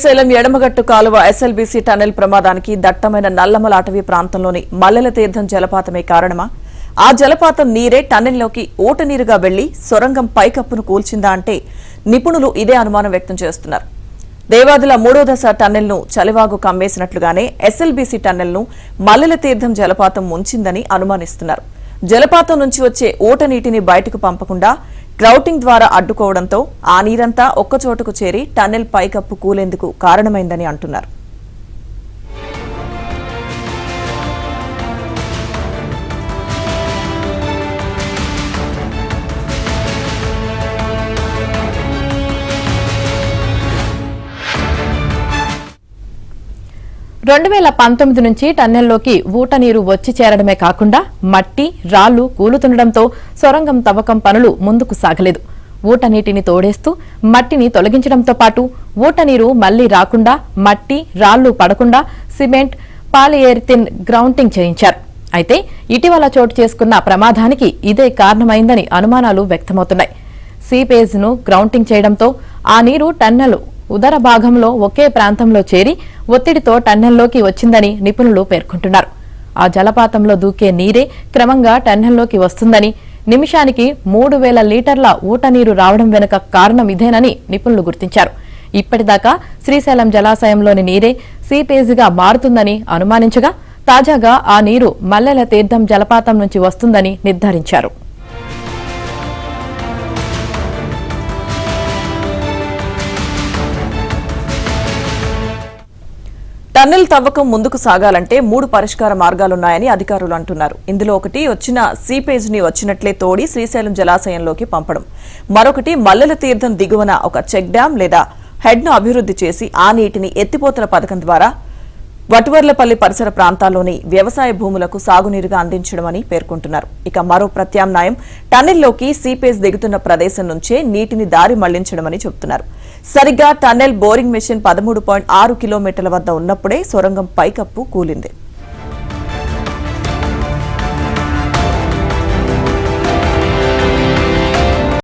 శ్రీశైలం ఎడమగట్టు కాలువ SLBC tunnel ప్రమాదానికి దట్టమైన నల్లమల అటవీ ప్రాంతంలోని మల్లెల తీర్థం జలపాతమే కారణమా? ఆ జలపాతం నీరే టన్నెల్లోకి ఊటనీరుగా వెళ్లి సొరంగం పైకప్పును కూల్చిందా అంటే నిపుణులు ఇదే అనుమానం వ్యక్తం చేస్తున్నారు. దేవాదుల 3వ దశ టన్నెల్ను చలివాగు కమ్మేసినట్లుగానే ఎస్ఎల్బీసీ టన్నెల్ను మల్లెల తీర్థం జలపాతం ముంచిందని అనుమానిస్తున్నారు. జలపాతం నుంచి వచ్చే ఊట నీటిని బయటకు పంపకుండా గ్రౌటింగ్ ద్వారా అడ్డుకోవడంతో ఆ నీరంతా ఒక్కచోటుకు చేరి టన్నెల్ పైకప్పు కూలేందుకు కారణమైందని అంటున్నారు. నుంచి టన్నెల్లోకి ఊట నీరు వచ్చి చేరడమే కాకుండా మట్టి రాళ్లు కూలుతుండటంతో సొరంగం తవ్వకం పనులు ముందుకు సాగలేదు. ఊట నీటిని తోడేస్తూ మట్టిని తొలగించడంతో పాటు ఊట నీరు మళ్లీ రాకుండా మట్టి రాళ్లు పడకుండా సిమెంట్ పాలిఎరిథిన్ గ్రౌంటింగ్ చేయించారు. అయితే ఇటీవల చోటు చేసుకున్న ప్రమాదానికి ఇదే కారణమైందని అనుమానాలు వ్యక్తమవుతున్నాయి. సీపేజ్ ను గ్రౌంటింగ్ చేయడంతో ఆ నీరు టన్నెల్ ఉదర భాగంలో ఒకే ప్రాంతంలో చేరి ఒత్తిడితో టన్నెల్లోకి వచ్చిందని నిపుణులు పేర్కొంటున్నారు. ఆ జలపాతంలో దూకే నీరే క్రమంగా టన్నెల్లోకి వస్తుందని, నిమిషానికి 3000 లీటర్ల ఊట నీరు రావడం వెనుక కారణం ఇదేనని నిపుణులు గుర్తించారు. ఇప్పటిదాకా శ్రీశైలం జలాశయంలోని నీరే సీపేజీగా మారుతుందని అనుమానించగా తాజాగా ఆ నీరు మల్లెల తీర్థం జలపాతం నుంచి వస్తుందని నిర్ధారించారు. టన్నెల్ తవ్వకం ముందుకు సాగాలంటే 3 పరిష్కార మార్గాలున్నాయని అధికారులు అంటున్నారు. ఇందులో ఒకటి వచ్చిన సీపేజ్ ని వచ్చినట్లే తోడి శ్రీశైలం జలాశయంలోకి పంపడం, మరొకటి మల్లెల తీర్థం దిగువన ఒక చెక్ డ్యాం లేదా హెడ్ ను అభివృద్ధి చేసి ఆ నీటిని ఎత్తిపోతల పథకం ద్వారా వటువర్లపల్లి పరిసర ప్రాంతాల్లోని వ్యవసాయ భూములకు సాగునీరుగా అందించడమని పేర్కొంటున్నారు. ఇక మరో ప్రత్యామ్నాయం టన్నెల్లోకి సీపేజ్ దిగుతున్న ప్రదేశం నుంచే నీటిని దారి మళ్లించడమని చెబుతున్నారు. సరిగ్గా టన్నెల్ బోరింగ్ మెషిన్ 13.6 కిలోమీటర్ల వద్ద ఉన్నప్పుడే సొరంగం పైకప్పు కూలింది.